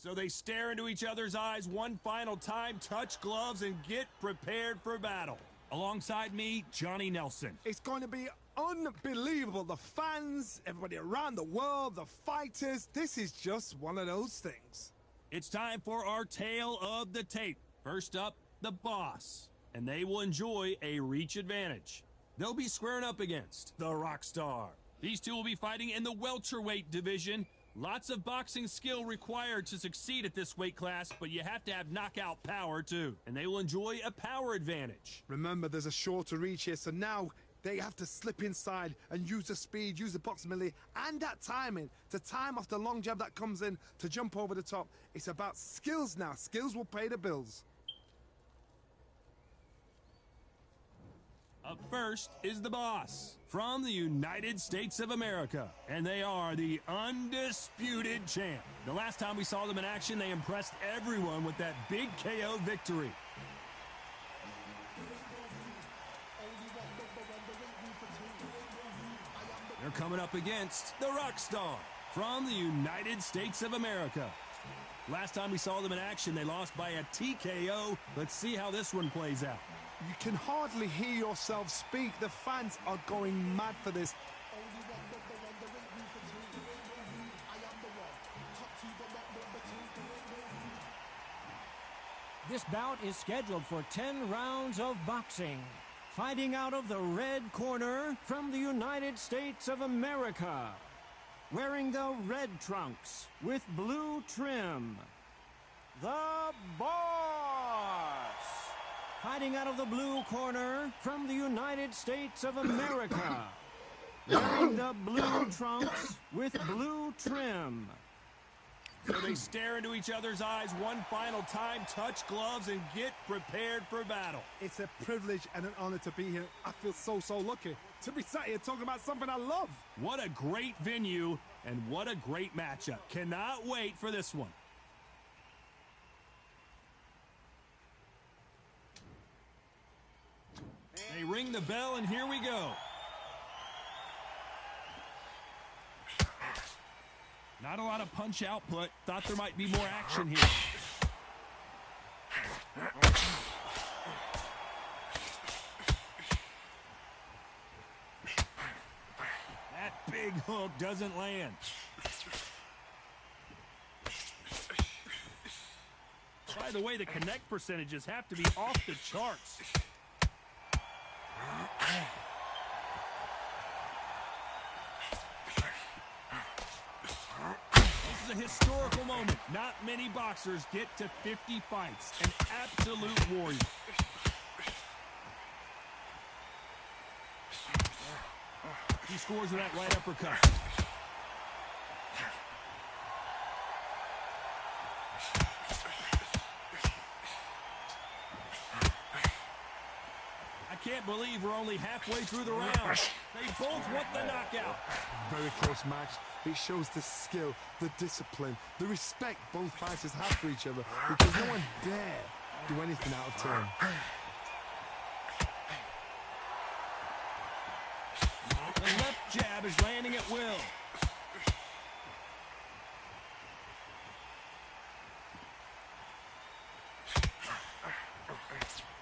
So they stare into each other's eyes one final time, touch gloves, and get prepared for battle. Alongside me, Johnny Nelson. It's going to be unbelievable. The fans, everybody around the world, the fighters. This is just one of those things. It's time for our tale of the tape. First up, the Boss. And they will enjoy a reach advantage. They'll be squaring up against the Rockstar. These two will be fighting in the welterweight division. Lots of boxing skill required to succeed at this weight class, but you have to have knockout power too. And they will enjoy a power advantage. Remember, there's a shorter reach here, so now they have to slip inside and use the speed, use the proximity, and that timing to time off the long jab that comes in to jump over the top. It's about skills now. Skills will pay the bills. Up first is the Boss from the United States of America, and they are the Undisputed champ. The last time we saw them in action, they impressed everyone with that big KO victory. They're coming up against the Rockstar from the United States of America. Last time we saw them in action, they lost by a TKO. Let's see how this one plays out. You can hardly hear yourself speak. The fans are going mad for this. This bout is scheduled for 10 rounds of boxing. Fighting out of the red corner from the United States of America. Wearing the red trunks with blue trim, the Boss. Fighting out of the blue corner from the United States of America. Wearing the blue trunks with blue trim. So they stare into each other's eyes one final time, touch gloves, and get prepared for battle. It's a privilege and an honor to be here. I feel so lucky to be sat here talking about something I love. What a great venue, and what a great matchup. Cannot wait for this one. They ring the bell, and here we go. Not a lot of punch output. Thought there might be more action here. That big hook doesn't land. By the way, the connect percentages have to be off the charts. This is a historical moment. Not many boxers get to 50 fights. An absolute warrior. He scores with that right uppercut. I can't believe we're only halfway through the round. They both want the knockout. Very close match. It shows the skill, the discipline, the respect both fighters have for each other, because no one dare do anything out of turn. The left jab is landing at will.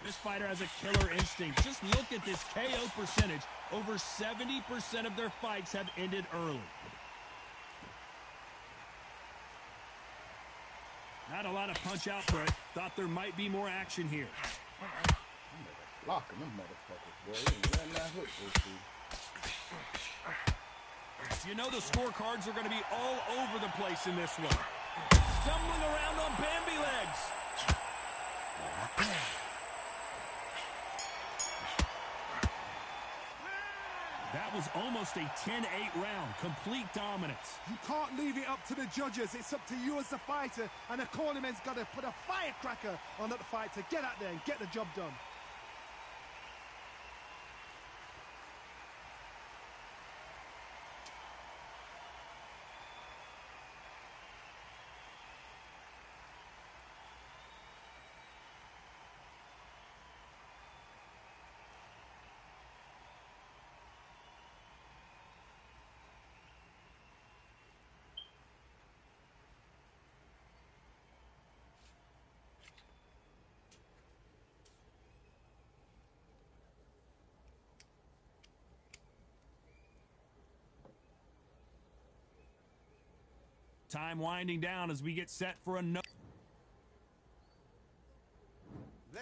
This fighter has a killer instinct. Just look at this KO percentage. Over 70% of their fights have ended early. Not a lot of punch output. Thought there might be more action here. Locking them motherfuckers, boy. You ain't that hook, You know the scorecards are going to be all over the place in this one. Stumbling around on Bambi legs. That was almost a 10-8 round. Complete dominance. You can't leave it up to the judges. It's up to you as the fighter, and the cornerman's got to put a firecracker on that fight to get out there and get the job done. Time winding down as we get set for another.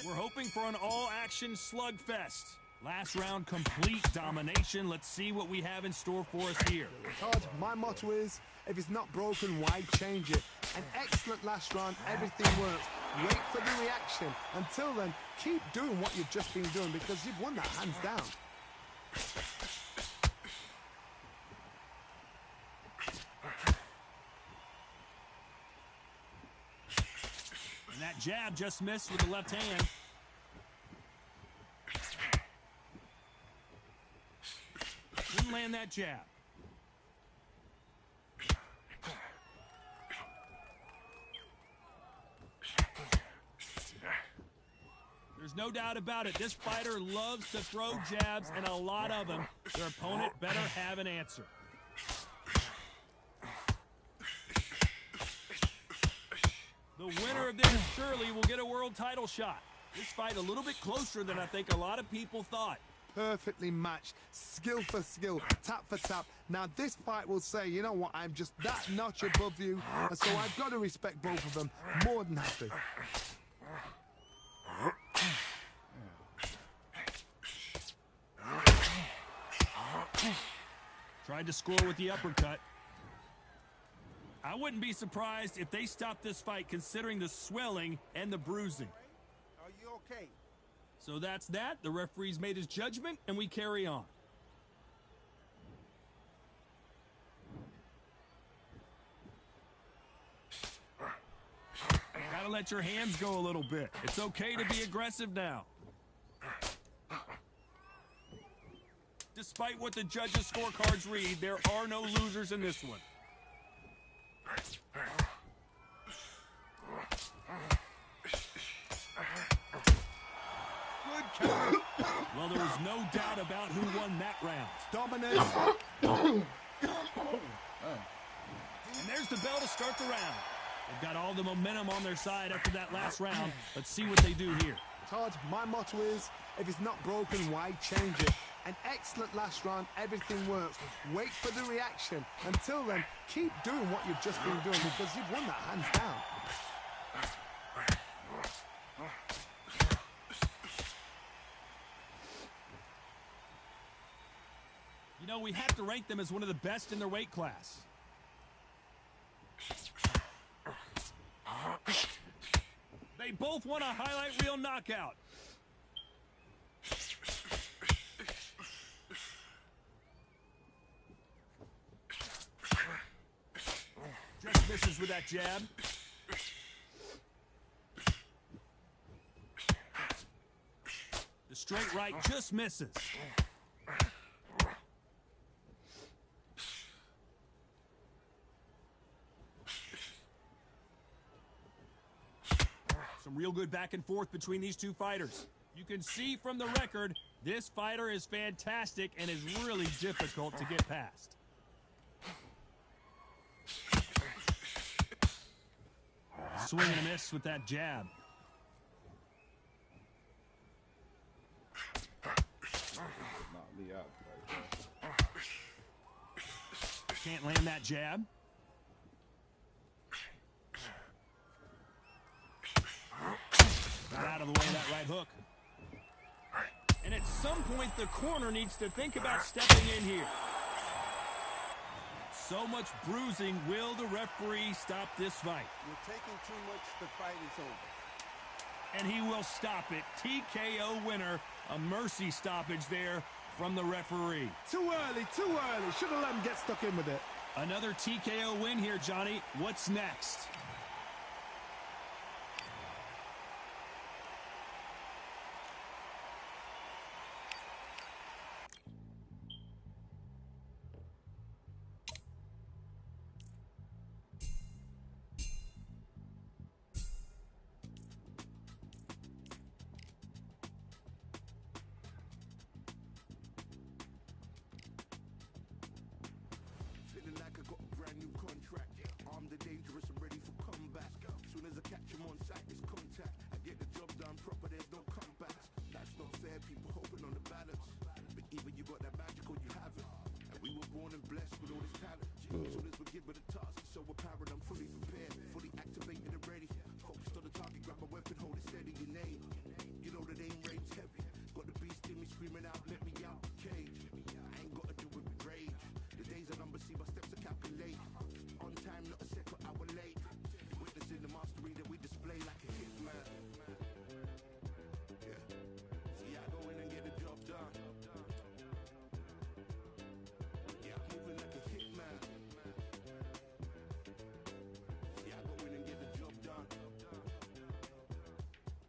We're hoping for an all-action slugfest. Last round, complete domination. Let's see what we have in store for us here. Todd, my motto is, if it's not broken, why change it? An excellent last round, everything works. Wait for the reaction. Until then, keep doing what you've just been doing because you've won that hands down. And that jab just missed with the left hand. Didn't land that jab. There's no doubt about it. This fighter loves to throw jabs, and a lot of them. Their opponent better have an answer. The winner of this surely will get a world title shot. This fight a little bit closer than I think a lot of people thought. Perfectly matched, skill for skill, tap for tap. Now this fight will say, you know what, I'm just that notch above you, and so I've got to respect both of them. More than happy. Tried to score with the uppercut. I wouldn't be surprised if they stopped this fight considering the swelling and the bruising. Are you okay? So that's that. The referee's made his judgment, and we carry on. Gotta let your hands go a little bit. It's okay to be aggressive now. Despite what the judges' scorecards read, there are no losers in this one. Good counter. Well, there was no doubt about who won that round. Dominance. And there's the bell to start the round. They've got all the momentum on their side after that last round. Let's see what they do here. Todd, my motto is, if it's not broken, why change it? An excellent last round, everything works. Wait for the reaction. Until then, keep doing what you've just been doing because you've won that hands down. You know, we have to rank them as one of the best in their weight class. They both want a highlight reel knockout. Just misses with that jab. The straight right just misses. Some real good back and forth between these two fighters. You can see from the record, this fighter is fantastic and is really difficult to get past. Swing and a miss with that jab. Knock me out right there. Can't land that jab. Got out of the way of that right hook. And at some point, the corner needs to think about stepping in here. So much bruising. Will the referee stop this fight? You're taking too much. The fight is over. And he will stop it. TKO winner. A mercy stoppage there from the referee. Too early, too early. Should have let him get stuck in with it. Another TKO win here, Johnny. What's next? Feeling like I got a brand new contract. Armed and dangerous, I'm ready for comeback. Soon as I catch him on sight, it's contact. I get the job done proper, there's no comebacks. That's not fair, people hoping on the balance. But either you got that magic or you haven't. And we were born and blessed with all this talent. Soon as we're given a task, so apparent I'm fully prepared, fully activated and ready. Focused on the target, grab my weapon, hold it steady, your name. You know that aim range heavy. Got the beast in me screaming out, let me out the cage. I ain't gotta do it with rage. The days are numbered, see my steps are calculated. On time, not a second hour late. Witnessing the mastery that we display like a hitman. Yeah. See, I go in and get the job done. Yeah, I'm moving like a hitman. See, I go in and get the job done.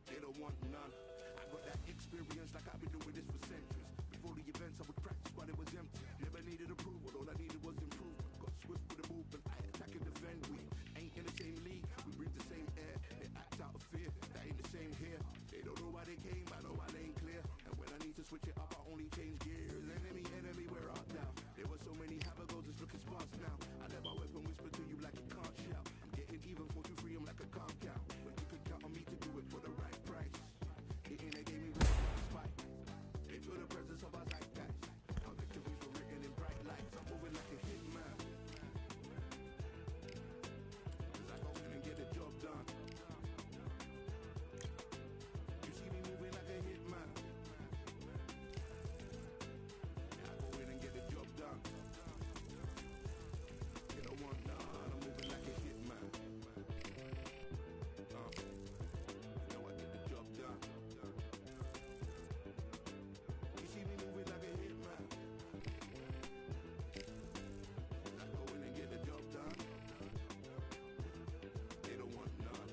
They don't want none. I got that experience like I've been doing this for centuries. Before the events, I would practice while it was empty. Never needed approval, all I needed was improvement. Got swift with the movement, I attack and defend. We ain't in the same league, we breathe the same air. They act out of fear, that ain't the same here. They don't know why they came, I know why they ain't clear. And when I need to switch it up, I only change gears. Enemy, where art thou? There were so many have-a-goes, it's looking sparse now. I let my weapon whisper to you like a can't shout. I'm getting even, 4-2-3, I'm like a calm count. But you can count on me to do it for the right price. Hitting they gave me with a spike. They feel the presence of our zeitgeist. Our victories were written in bright lights. I'm moving like a hitman. Cause I go in and get the job done. You see me moving like a hitman. Yeah, I go in and get the job done. You don't want none. I'm moving like a hitman. You know I get the job done. You see me moving like a hitman. I go in and get the job done. They don't want none.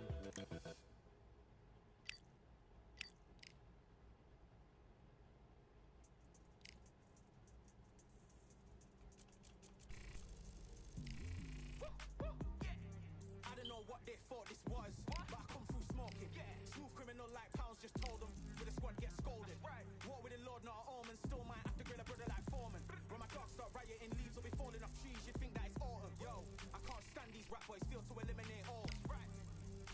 I don't know what they thought this was, but I come through smoking. Smooth criminal like pounds, just told them with a squad get scolded. Walk with the Lord, not an omen, still might have to grill a brother like Foreman. When my dogs start rioting, leaves will be falling off trees, you think that it's autumn. Yo, I can't stand these rap boys, feel to eliminate all.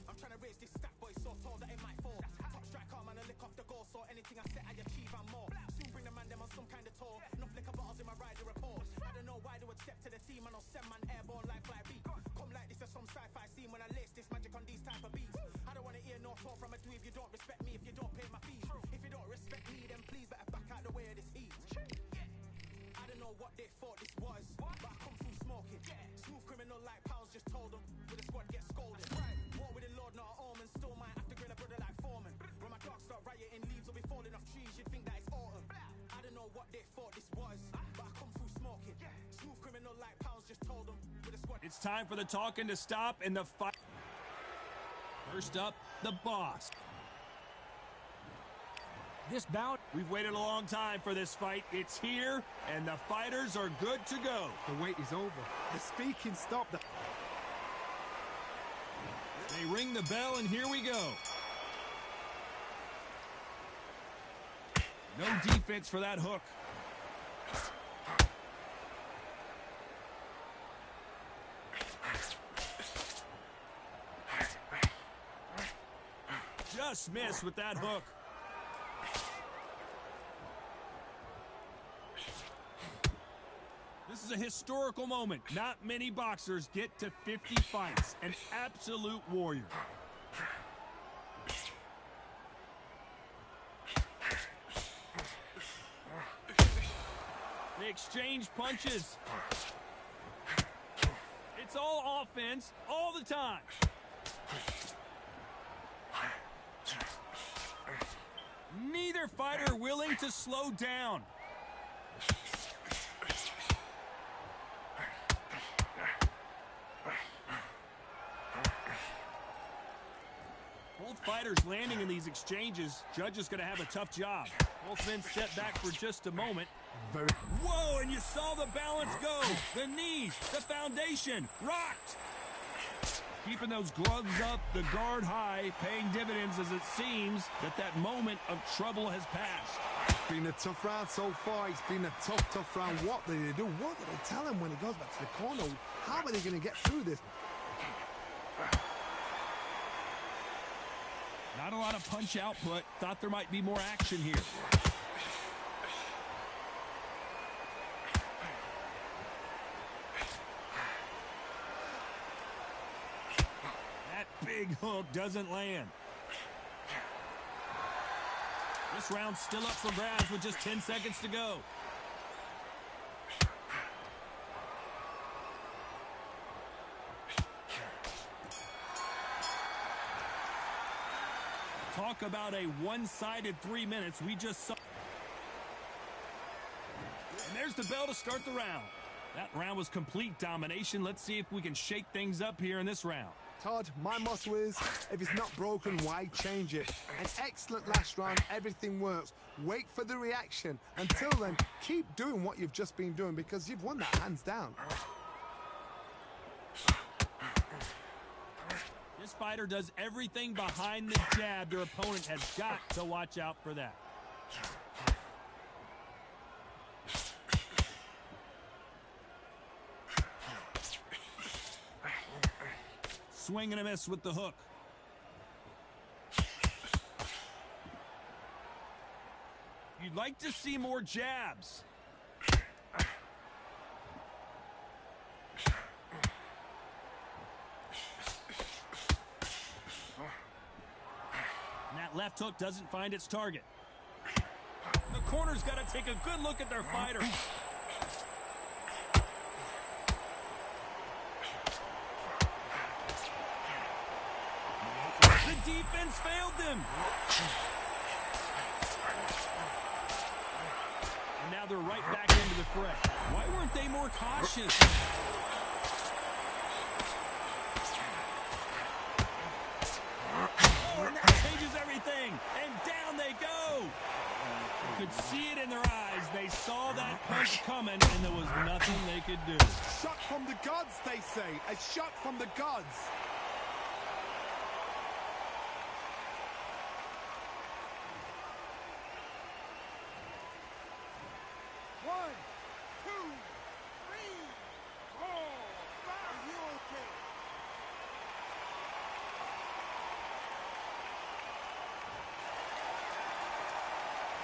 I'm trying to raise this stack boy so tall that it might fall. Top strike arm and a lick off the goal, so anything I set I achieve and more. Soon bring the man them on some kind of tour. Enough liquor bottles in my rider report. I don't know why they would step to the team and I'll send man airborne like fly beat. Come like this as some sci-fi scene when I lace this magic on these type of beats. I don't wanna hear no talk from a dweeb. You don't respect me if you don't pay my fees. If you don't respect me, then please better back out the way of this heat. I don't know what they thought this was, but I come through smoking. Smooth criminal like pounds, just told them with a squad get scolded. War with the Lord, not an omen, still might have to grill a brother like Foreman. When my dogs start rioting, leaves will be falling off trees, you'd think that it's autumn. I don't know what they thought this was, but I come through smoking. Smooth criminal like pounds, just told them with a squad. It's time for the talking to stop and the fight. First up, the boss. This bout, We've waited a long time for this fight. It's here, and the fighters are good to go. The wait is over. The speaking stopped. They ring the bell, and here we go. No defense for that hook. Just missed with that hook. This is a historical moment. Not many boxers get to 50 fights. An absolute warrior. They exchange punches. It's all offense all the time. Neither fighter willing to slow down. Both fighters landing in these exchanges. Judge is going to have a tough job. Both men step back for just a moment. Whoa, and you saw the balance go. The knees, the foundation, rocked. Keeping those gloves up, the guard high, paying dividends as it seems that moment of trouble has passed. It's been a tough round so far. It's been a tough round. What do they do? What do they tell him when he goes back to the corner? How are they going to get through this? Not a lot of punch output. Thought there might be more action here. Big hook doesn't land. This round's still up for grabs with just 10 seconds to go. Talk about a one-sided 3 minutes. We just saw. And there's the bell to start the round. That round was complete domination. Let's see if we can shake things up here in this round. Todd, my motto is, if it's not broken, why change it? An excellent last round, everything works. Wait for the reaction. Until then, keep doing what you've just been doing because you've won that hands down. This fighter does everything behind the jab. Their opponent has got to watch out for that. Swing and a miss with the hook. You'd like to see more jabs. And that left hook doesn't find its target. The corner's got to take a good look at their fighter. The defense failed them. And now they're right back into the fray. Why weren't they more cautious? Oh, and that changes everything. And down they go. You could see it in their eyes. They saw that punch coming, and there was nothing they could do. Shot from the gods, they say. A shot from the gods.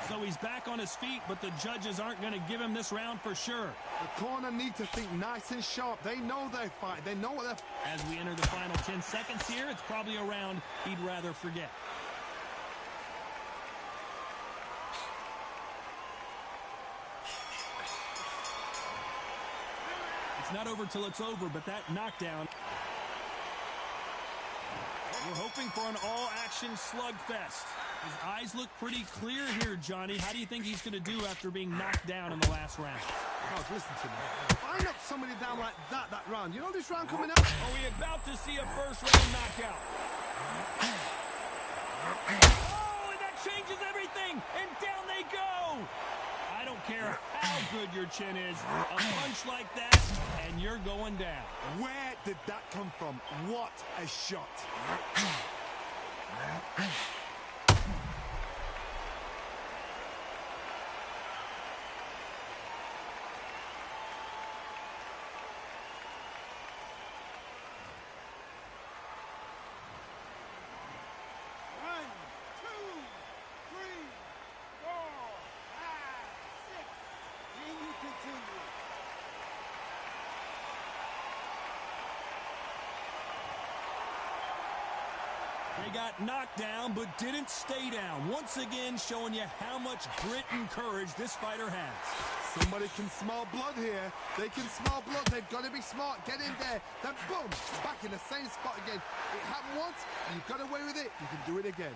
So he's back on his feet, but the judges aren't going to give him this round for sure. The corner need to think nice and sharp. They know their fight. They know what they're... As we enter the final 10 seconds here, it's probably a round he'd rather forget. It's not over till it's over, but that knockdown... We're hoping for an all-action slugfest. His eyes look pretty clear here, Johnny. How do you think he's going to do after being knocked down in the last round? Oh, listen to me. If I knock somebody down like that round, you know this round coming up? Are we about to see a first-round knockout? Oh, and that changes everything! And down they go! I don't care how good your chin is. A punch like that, and you're going down. Where did that come from? What a shot. They got knocked down, but didn't stay down. Once again, showing you how much grit and courage this fighter has. Somebody can smell blood here. They can smell blood. They've got to be smart. Get in there. Then boom, back in the same spot again. It happened once. You got away with it. You can do it again.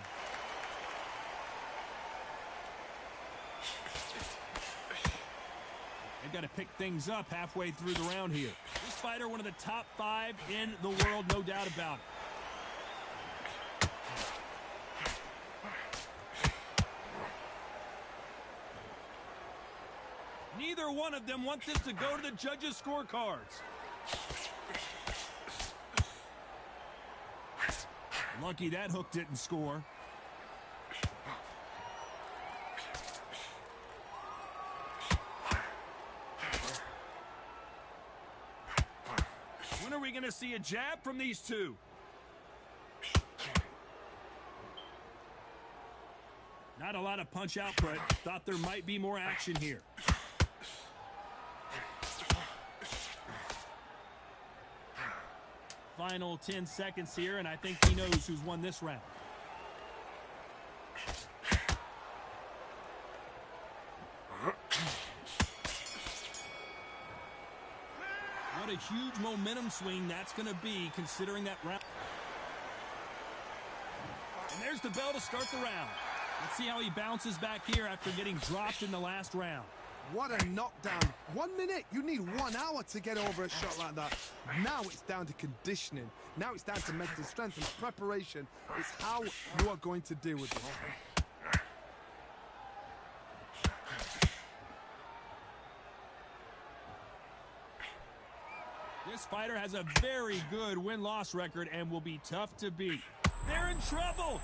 They've got to pick things up halfway through the round here. This fighter, one of the top 5 in the world, no doubt about it. Neither one of them want this to go to the judges' scorecards. Lucky that hook didn't score. When are we going to see a jab from these two? Not a lot of punch output. Thought there might be more action here. Final 10 seconds here, and I think he knows who's won this round. What a huge momentum swing that's going to be, considering that round. And there's the bell to start the round. Let's see how he bounces back here after getting dropped in the last round. What a knockdown. 1 minute, you need 1 hour to get over a shot like that. Now it's down to conditioning. Now it's down to mental strength and preparation. It's how you are going to deal with it. This fighter has a very good win-loss record and will be tough to beat. They're in trouble.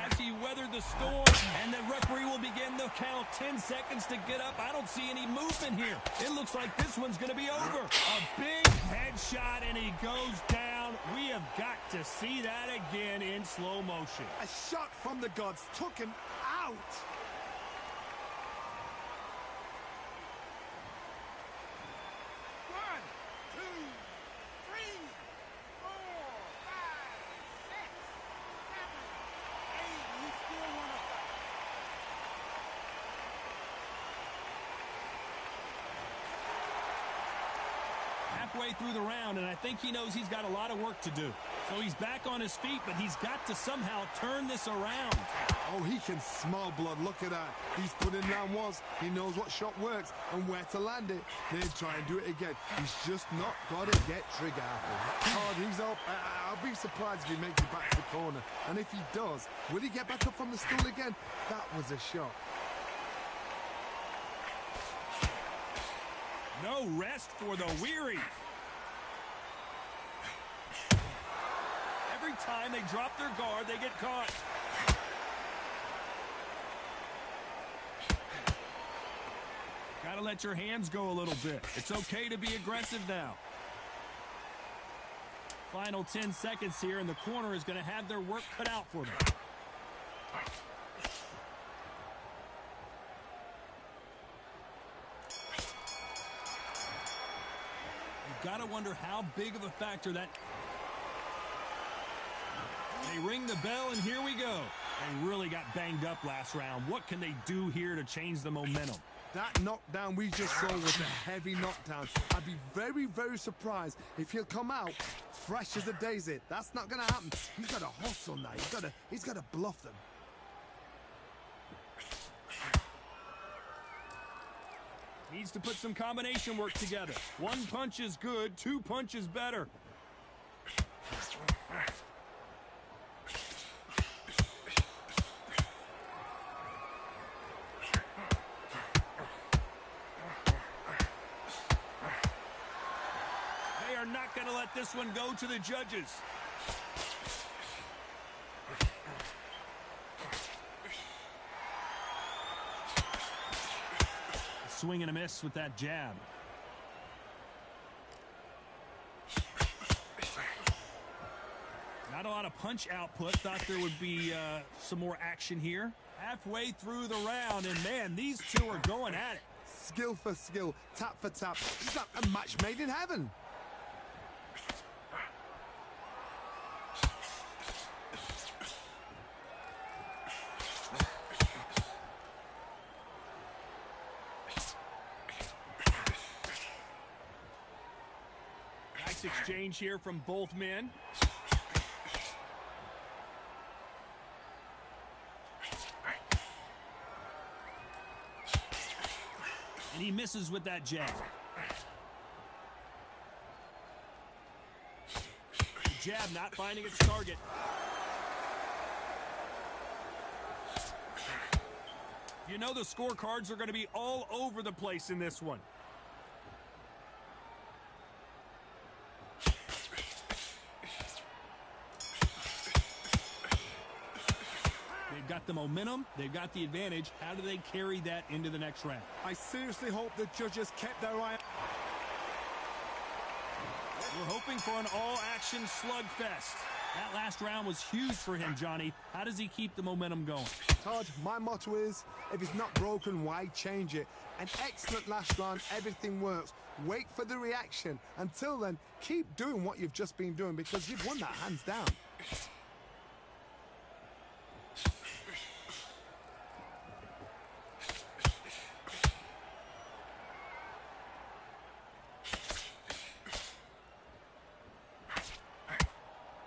As he weathered the storm, and the referee will begin the count. 10 seconds to get up. I don't see any movement here. It looks like this one's going to be over. A big headshot, and he goes down. We have got to see that again in slow motion. A shot from the gods took him out. Halfway through the round, and I think he knows he's got a lot of work to do. So he's back on his feet, but he's got to somehow turn this around. Oh, he can smell blood. Look at that. He's put in round ones. He knows what shot works and where to land it. Then try and do it again. He's just not got to get trigger happy. Oh, he's up. I'll be surprised if he makes it back to the corner. And if he does, will he get back up from the stool again? That was a shot. No rest for the weary. Every time they drop their guard, they get caught. Gotta let your hands go a little bit. It's okay to be aggressive now. Final 10 seconds here, and the corner is going to have their work cut out for them. Got to wonder how big of a factor that... They ring the bell, and here we go. They really got banged up last round. What can they do here to change the momentum? That knockdown we just saw was a heavy knockdown. I'd be very, very surprised if he'll come out fresh as a daisy. That's not going to happen. He's got to hustle now. He's got to bluff them. Needs to put some combination work together. 1 punch is good, 2 punches better. They are not going to let this one go to the judges. Swing and a miss with that jab. Not a lot of punch output. Thought there would be some more action here. Halfway through the round, and man, these two are going at it. Skill for skill, tap for tap. It's like a match made in heaven. Exchange here from both men. And he misses with that jab. The jab not finding its target. You know the scorecards are going to be all over the place in this one. Got the momentum, they've got the advantage. How do they carry that into the next round? I seriously hope the judges kept their eye. We're hoping for an all-action slugfest. That last round was huge for him, Johnny. How does he keep the momentum going? Todd, my motto is, if it's not broken, why change it? An excellent last round, everything works. Wait for the reaction. Until then, keep doing what you've just been doing because you've won that hands down.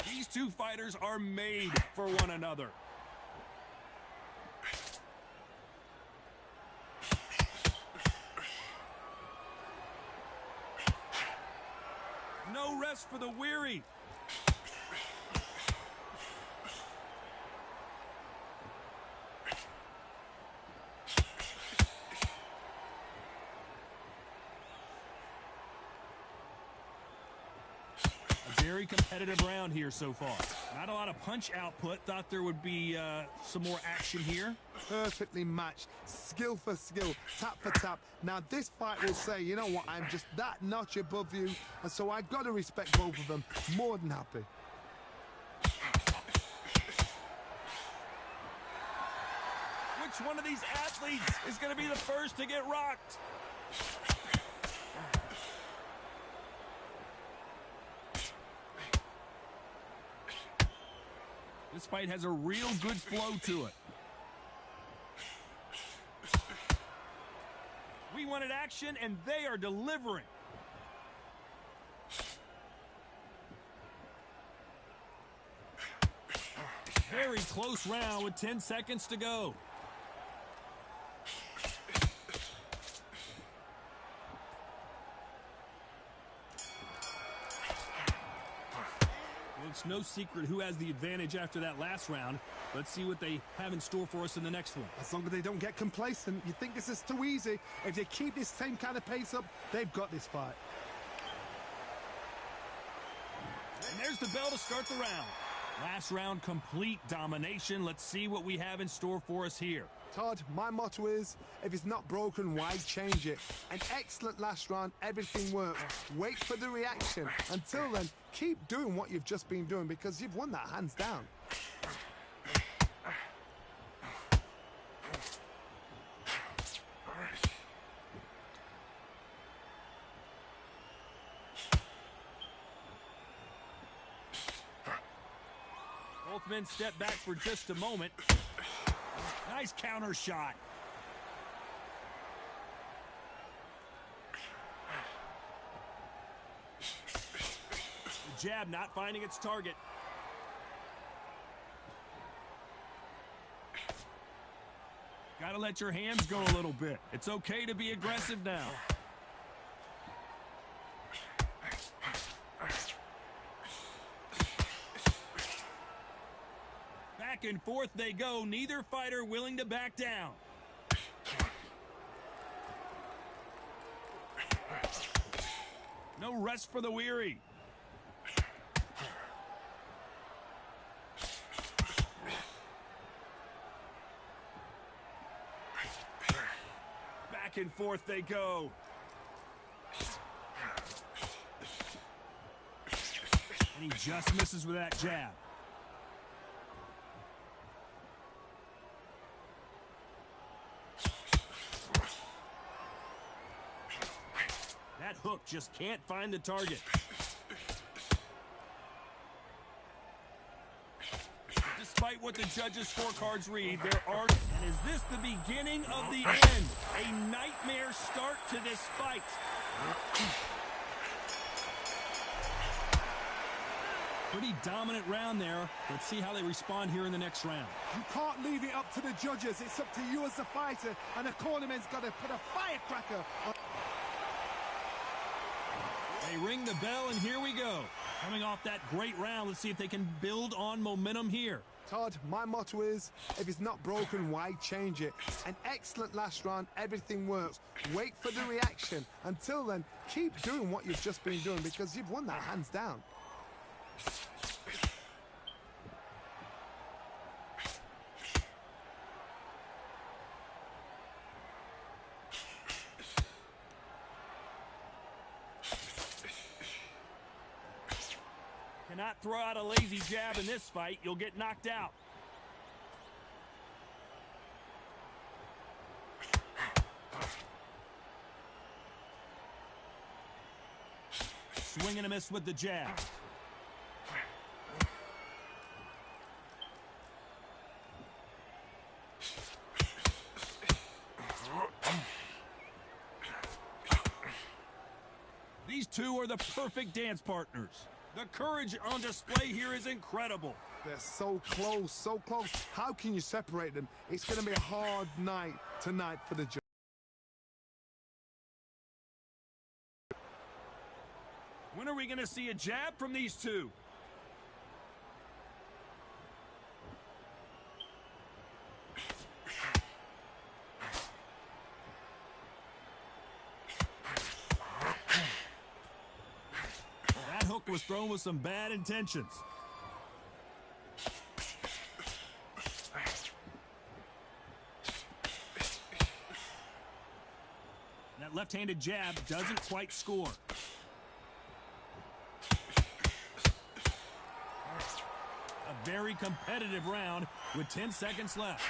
These two fighters are made for one another. No rest for the weary. A very competitive round here so far. Not a lot of punch output. Thought there would be some more action here. Perfectly matched, skill for skill, tap for tap. Now this fight will say, you know what, I'm just that notch above you, and so I've got to respect both of them. More than happy. Which one of these athletes is going to be the first to get rocked? This fight has a real good flow to it. We wanted action, and they are delivering. Very close round with 10 seconds to go. Well, it's no secret who has the advantage after that last round. Let's see what they have in store for us in the next one. As long as they don't get complacent, you think this is too easy. If they keep this same kind of pace up, they've got this fight. And there's the bell to start the round. Last round, complete domination. Let's see what we have in store for us here. Todd, my motto is, if it's not broken, why change it? An excellent last round, everything works. Wait for the reaction. Until then, keep doing what you've just been doing because you've won that hands down. Both men step back for just a moment. Nice counter shot. The jab not finding its target. Gotta let your hands go a little bit. It's okay to be aggressive now. Back and forth they go, neither fighter willing to back down. No rest for the weary. Back and forth they go. And he just misses with that jab. That hook just can't find the target. Despite what the judges' scorecards read, there are... And is this the beginning of the end? A nightmare start to this fight. Pretty dominant round there. Let's see how they respond here in the next round. You can't leave it up to the judges. It's up to you as the fighter, and the cornerman's got to put a firecracker on. They ring the bell, and here we go. Coming off that great round, let's see if they can build on momentum here. Todd, my motto is, if it's not broken, why change it? An excellent last round, everything works. Wait for the reaction. Until then, keep doing what you've just been doing because you've won that hands down. cannot throw out a lazy jab in this fight. You'll get knocked out. Swing and a miss with the jab. These two are the perfect dance partners. The courage on display here is incredible. They're so close, so close. How can you separate them? It's going to be a hard night tonight for the judge. When are we going to see a jab from these two? That hook was thrown with some bad intentions. That left-handed jab doesn't quite score. A very competitive round with 10 seconds left.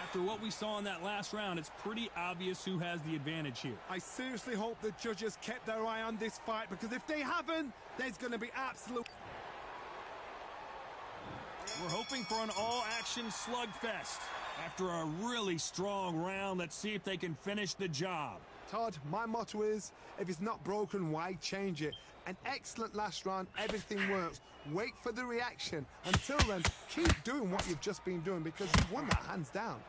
After what we saw in that last round, it's pretty obvious who has the advantage here. I seriously hope the judges kept their eye on this fight, because if they haven't, there's going to be absolute... We're hoping for an all-action slugfest. After a really strong round, let's see if they can finish the job. Todd, my motto is, if it's not broken, why change it? An excellent last round, everything works. Wait for the reaction. Until then, keep doing what you've just been doing, because you've won that hands down.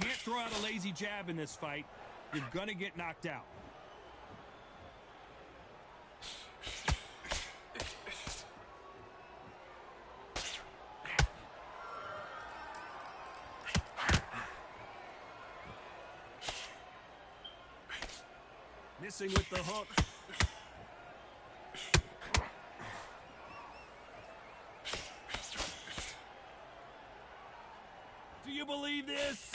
Can't throw out a lazy jab in this fight. You're gonna get knocked out. Missing with the hook. Do you believe this?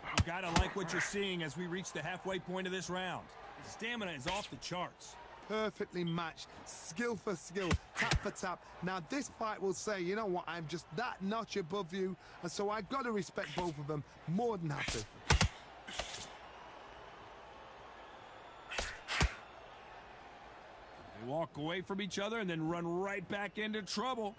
You gotta like what you're seeing as we reach the halfway point of this round. His stamina is off the charts. Perfectly matched, skill for skill, tap for tap. Now this fight will say, you know what, I'm just that notch above you, and so I've got to respect both of them. More than happy. They walk away from each other and then run right back into trouble.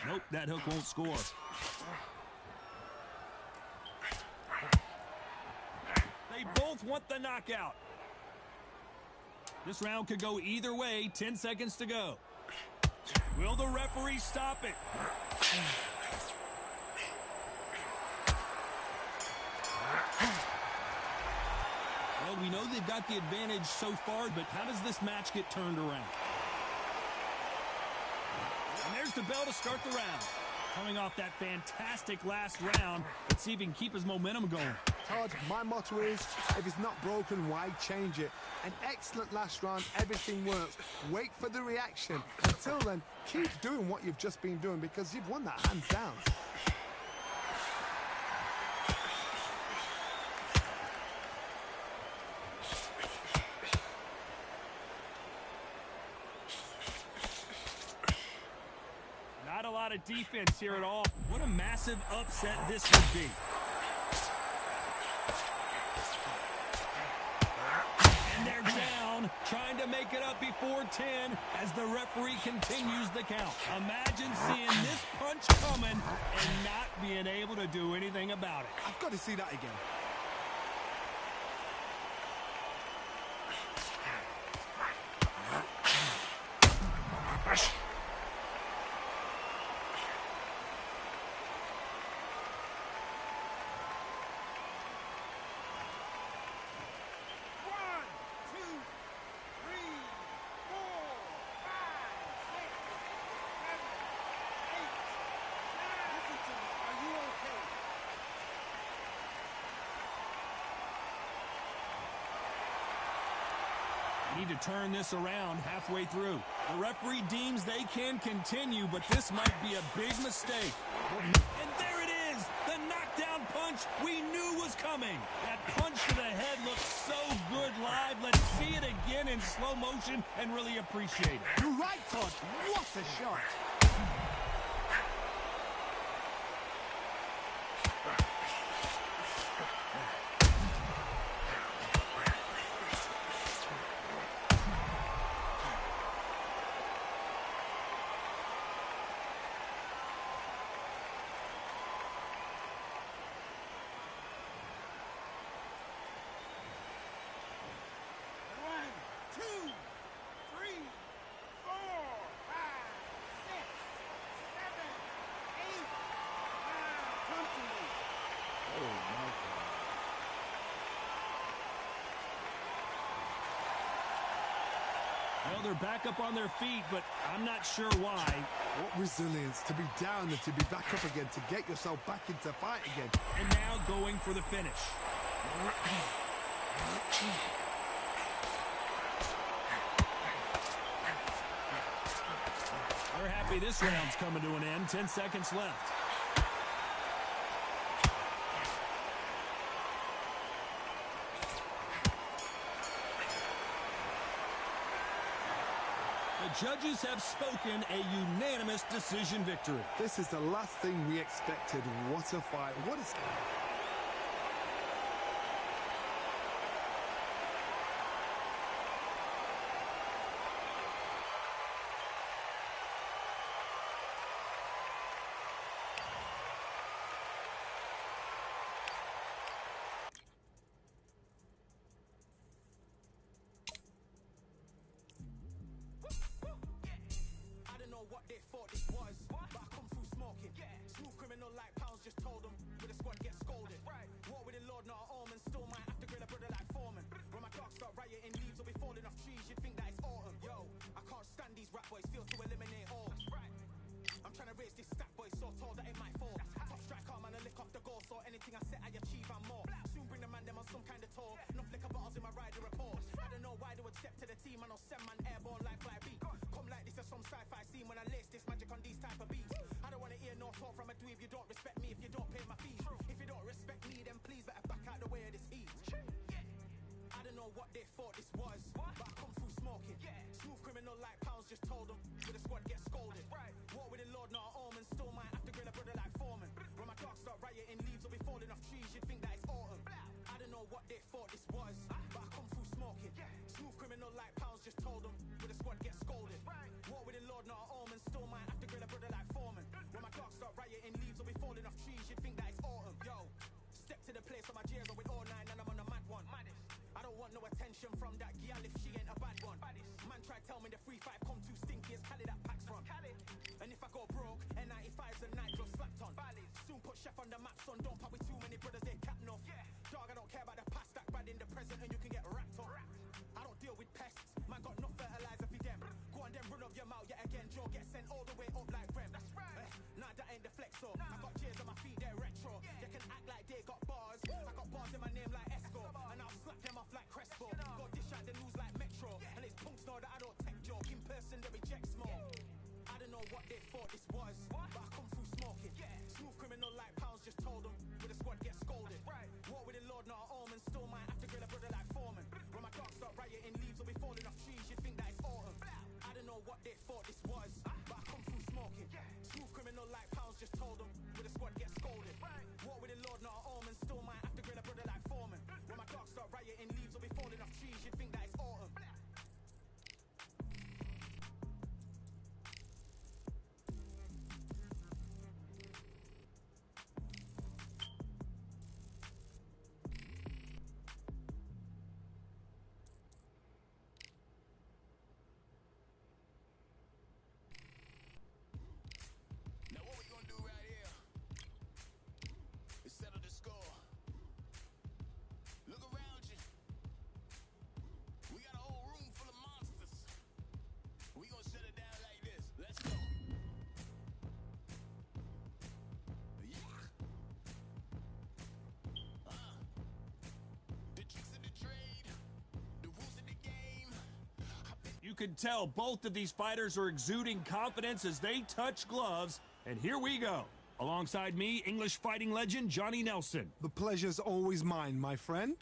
Nope, that hook won't score. They both want the knockout. This round could go either way. 10 seconds to go. Will the referee stop it? Well, we know they've got the advantage so far, but how does this match get turned around? And there's the bell to start the round. Coming off that fantastic last round, let's see if he can keep his momentum going. Todd, my motto is, if it's not broken, why change it? An excellent last round, everything works. Wait for the reaction. Until then, keep doing what you've just been doing, because you've won that hands down. Not a lot of defense here at all. What a massive upset this would be. And they're down, trying to make it up before 10 as the referee continues the count. Imagine seeing this punch coming and not being able to do anything about it. I've got to see that again. Need to turn this around halfway through. The referee deems they can continue, but this might be a big mistake. And there it is! The knockdown punch we knew was coming. That punch to the head looks so good live. Let's see it again in slow motion and really appreciate it. You're right, Todd. What a shot. Well, they're back up on their feet, but I'm not sure why. What resilience to be down and to be back up again, to get yourself back into fight again. And now going for the finish. They're happy this round's coming to an end. 10 seconds left. The judges have spoken a unanimous decision victory. This is the last thing we expected. What a fight. What a... What they thought this was, but I come through smoking. Smooth criminal like pounds, just told them with a squad get scolded. War with the Lord, not an omen. Still might have to grill a brother like Foreman. When my dogs start rioting, leaves will be falling off trees. You'd think that it's autumn. Yo, I can't stand these rap boys, feel to eliminate all. I'm trying to raise this stack boy, so tall that it might fall. Top striker, man, I lick off the goal, so anything I set, I achieve and more. Soon bring the man them on some kind of tour. Enough liquor bottles in my rider report. I don't know why they would step to the team, and I'll send man airborne like fly beat. Come like this as some sci-fi scene when I lace this magic on these type of beats. I don't wanna hear no talk from a dweeb. You don't respect me if you don't pay my fees. If you don't respect me, then please better back out the way of this heat. I don't know what they thought this was, but I come through smoking. Smooth criminal like pounds, just told them with a squad get scolded. War with the Lord, not an omen. Still might have to grill a brother like Foreman. When my dogs start rioting, leaves will be falling off trees. You'd think that it's autumn. I don't know what they thought this was, but I come through smoking. Smooth criminal like pounds, just told them with a squad get scolded. War with the Lord, not an omen. Still might have to grill a brother like Foreman. When my dogs start rioting, leaves will be falling off trees. You'd think that it's autumn. Yo, step to the place on my jeers with all nine and I'm on a mad one. I don't want no attention from that gal if she ain't a bad one. Man try tell me the 3-5 come too stinky as Cali that packs from. And if I go broke, N95s and night gloves slapped on. Soon put chef on the map, son. Don't pop with too many brothers, they cap off. Dog, I don't care about the past, that bad in the present and you can get wrapped up. I don't deal with pests, man got no fertilizer for them. Go on then run off your mouth yet again, Joe get sent all the way up like Rem. Nah, that ain't the flexo. I got cheers on my feet, they're retro. They can act like they got bars. I got bars in my name like Esco, and I'll slap them off like Crespo. Go dish out the news like Metro, and it's punks know that I don't tech joke. In person, they reject smoke. I don't know what they thought this was, but I come through smoking. Smooth criminal like pounds, just told them with a squad get scolded. War with the Lord, not an omen. Still might have to grill a brother like Foreman. When my dogs start rioting, leaves will be falling off trees. You'd think that it's autumn. I don't know what they thought this was, but I come through smoking. Smooth criminal like pounds, just told them with a squad get scolded. War with the Lord, not an omen. Still might have to grill a brother like Foreman. When my dogs start rioting, leaves will be falling off trees. You'd think that it's autumn. can tell both of these fighters are exuding confidence as they touch gloves. And here we go. Alongside me, English fighting legend Johnny Nelson. The pleasure's always mine, my friend.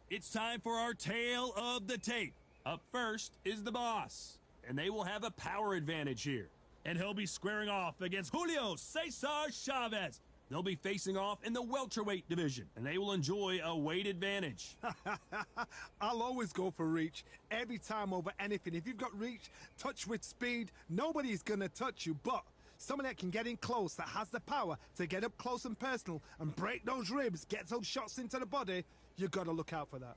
It's time for our tale of the tape. Up first is the boss, and they will have a power advantage here. And he'll be squaring off against Julio Cesar Chavez. They'll be facing off in the welterweight division, and they will enjoy a weight advantage. I'll always go for reach every time over anything. If you've got reach, touch with speed, nobody's gonna touch you. But someone that can get in close, that has the power to get up close and personal and break those ribs, get those shots into the body, you gotta look out for that.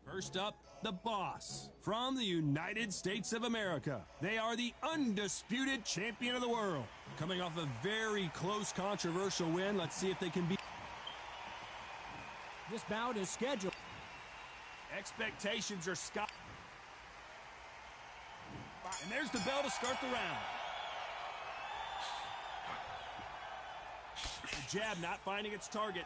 First up, the boss from the United States of America. They are the undisputed champion of the world. Coming off a very close, controversial win. Let's see if they can beat. This bout is scheduled. Expectations are sky. And there's the bell to start the round. The jab not finding its target.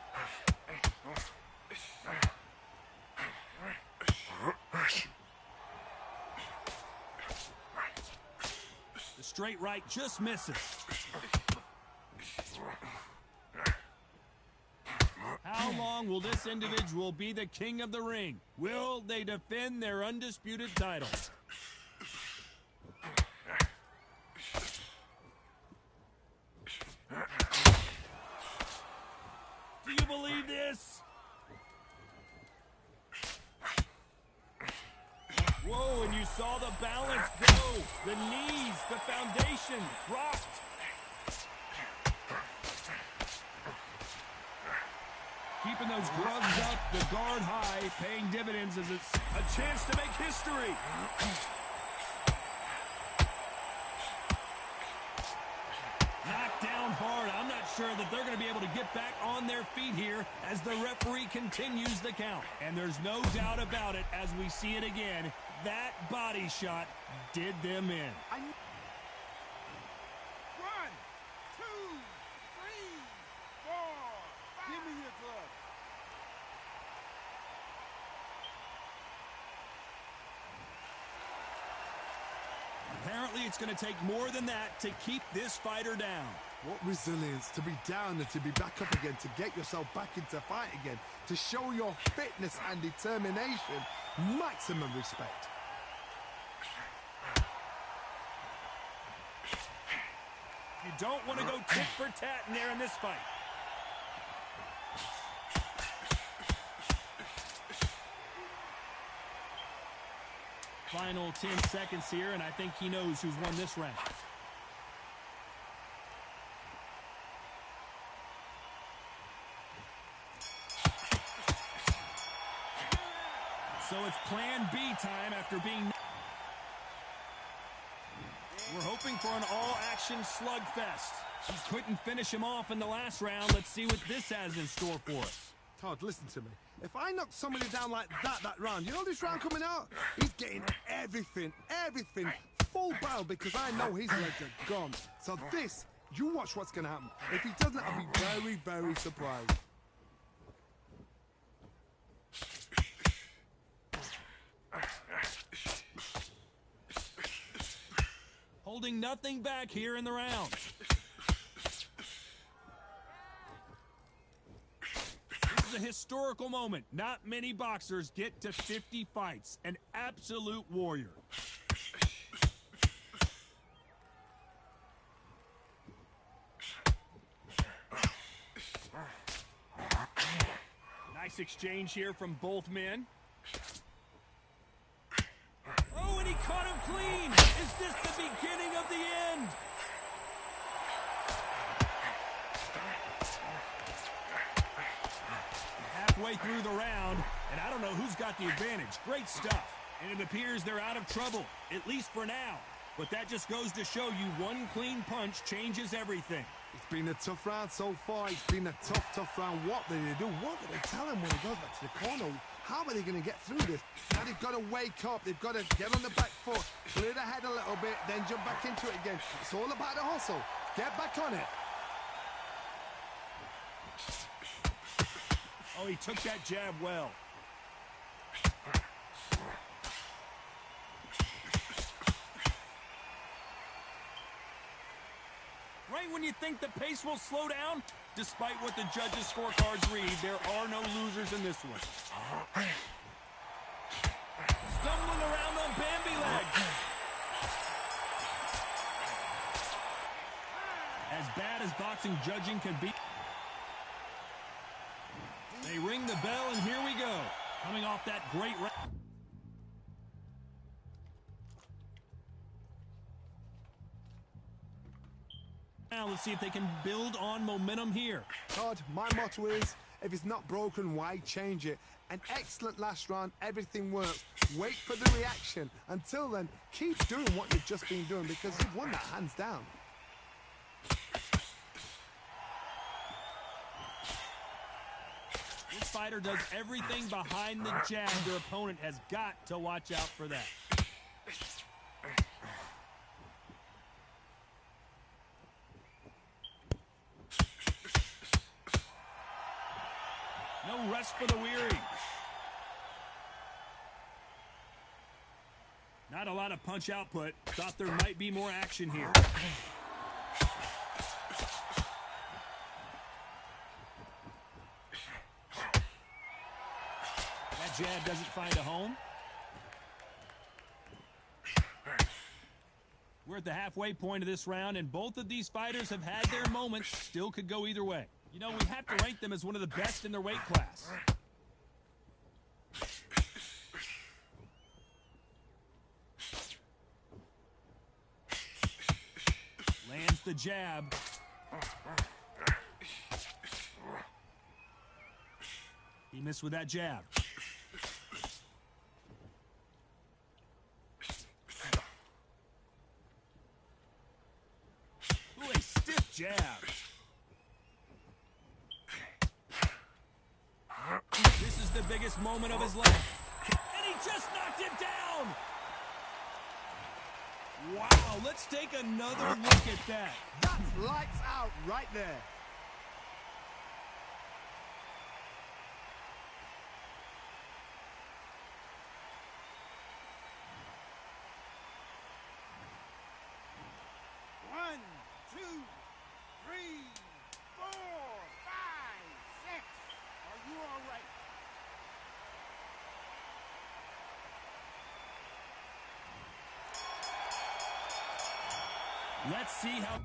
The straight right just misses. How long will this individual be the king of the ring? Will they defend their undisputed title? Do you believe this? Whoa, and you saw the balance go. The knees, the foundation, rocked. Keeping those gloves up, the guard high, paying dividends as it's a chance to make history. Knocked down hard. I'm not sure that they're going to be able to get back on their feet here as the referee continues the count. And there's no doubt about it as we see it again. That body shot did them in. 1, 2, 3, 4. Give me your glove. Apparently, it's going to take more than that to keep this fighter down. What resilience to be down and to be back up again, to get yourself back into fight again, to show your fitness and determination. Maximum respect. You don't want to go tit for tat in there in this fight. Final 10 seconds here, and I think he knows who's won this round. So it's plan B time after being... We're hoping for an all-action slugfest. He couldn't finish him off in the last round. Let's see what this has in store for us. Todd, listen to me. If I knock somebody down like that round, you know this round coming out? He's getting everything, full barrel, because I know his legs are gone. So this, you watch what's going to happen. If he doesn't, I'll be very, very surprised. Holding nothing back here in the round. This is a historical moment. Not many boxers get to 50 fights. An absolute warrior. Nice exchange here from both men. Oh, and he caught him clean. Is this the beginning of the end? Halfway through the round, and I don't know who's got the advantage. Great stuff. And it appears they're out of trouble, at least for now. But that just goes to show you one clean punch changes everything. It's been a tough round so far. It's been a tough round. What did they do? What did they tell him when he goes back to the corner? How are they going to get through this? Now they've got to wake up. They've got to get on the back foot, clear the head a little bit, then jump back into it again. It's all about the hustle. Get back on it. Oh, he took that jab well. point when you think the pace will slow down? Despite what the judges' scorecards read, there are no losers in this one. Stumbling around on Bambi legs. As bad as boxing judging can be. They ring the bell, and here we go. Coming off that great round. Now let's see if they can build on momentum here. Todd, my motto is, if it's not broken, why change it? An excellent last round, everything works. Wait for the reaction. Until then, keep doing what you've just been doing because you've won that hands down. This fighter does everything behind the jab. Their opponent has got to watch out for that. No rest for the weary. Not a lot of punch output. Thought there might be more action here. That jab doesn't find a home. We're at the halfway point of this round, and both of these fighters have had their moments. Still could go either way. You know, we have to rank them as one of the best in their weight class. Lands the jab. He missed with that jab. Ooh, a stiff jab. This is the biggest moment of his life. And he just knocked him down. Wow, let's take another look at that. That's lights out right there. One, two, three, 4, 5, 6. Are you all right? Let's see how...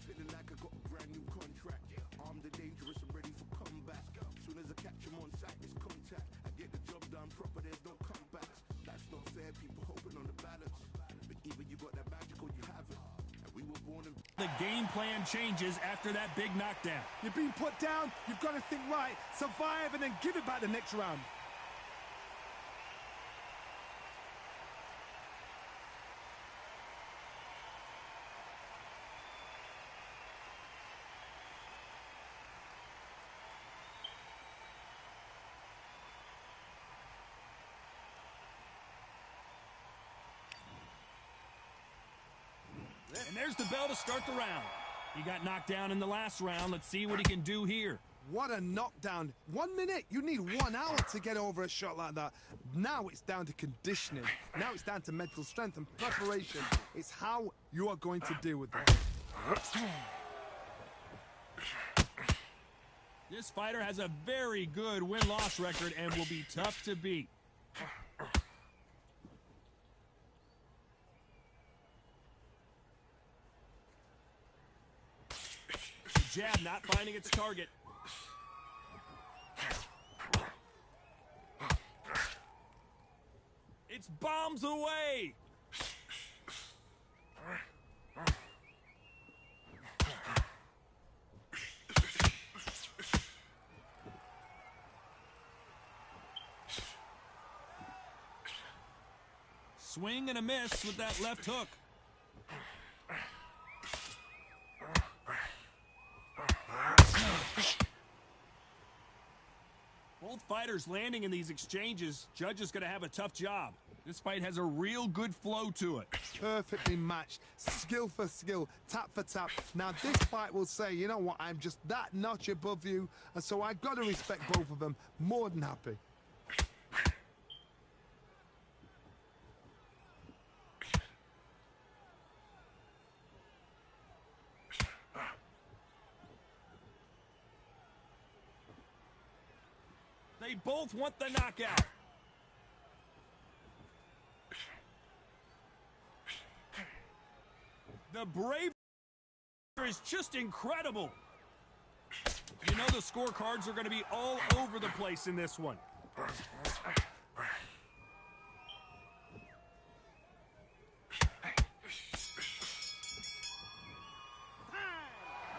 Feeling like I got a brand new contract. Armed and dangerous and ready for comeback. Soon as I catch him on sight, it's contact. I get the job done proper, there's no comebacks. That's not fair, people hoping on the balance. But either you got that magic or you haven't. And we were born in... The game plan changes after that big knockdown. You've been put down, you've got to think right, survive, and then give it back the next round. And there's the bell to start the round. He got knocked down in the last round. Let's see what he can do here. What a knockdown. 1 minute, you need 1 hour to get over a shot like that. Now it's down to conditioning. Now it's down to mental strength and preparation. It's how you are going to deal with that. This fighter has a very good win-loss record and will be tough to beat. Jab not finding its target. It's bombs away. Swing and a miss with that left hook. Both fighters landing in these exchanges. Judge is going to have a tough job. This fight has a real good flow to it. Perfectly matched, skill for skill, tap for tap. Now this fight will say, you know what, I'm just that notch above you, and so I got to respect both of them. More than happy. They both want the knockout. The bravery is just incredible. You know the scorecards are going to be all over the place in this one.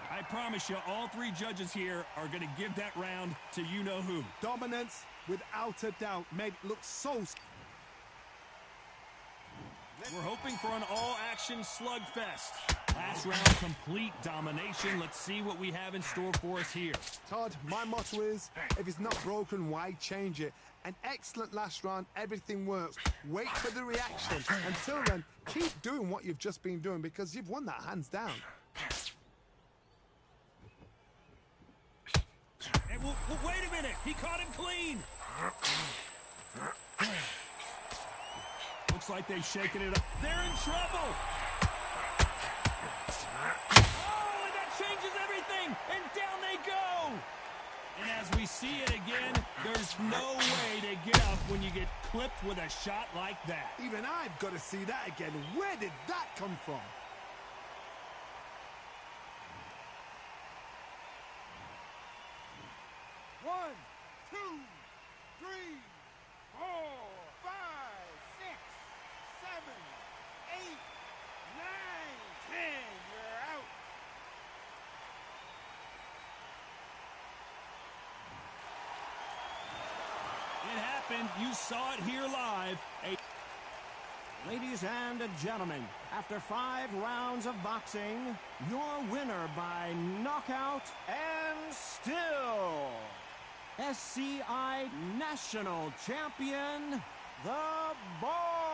I promise you, all three judges here are going to give that round to you-know-who. Dominance, without a doubt, made it look so... We're hoping for an all-action slugfest. Last round, complete domination. Let's see what we have in store for us here. Todd, my motto is, if it's not broken, why change it? An excellent last round, everything works. Wait for the reaction. Until then, keep doing what you've just been doing because you've won that hands down. Hey, well, wait a minute. He caught him clean. Looks like they've shaken it up. They're in trouble. Oh, and that changes everything. And down they go. And as we see it again, there's no way to get up when you get clipped with a shot like that. Even I've got to see that again. Where did that come from? One, two, three, 4, 5, 6, 7, 8, 9, 10. You're out. It happened. You saw it here live. Ladies and gentlemen, after 5 rounds of boxing, your winner by knockout and still SCI National Champion, the Boss.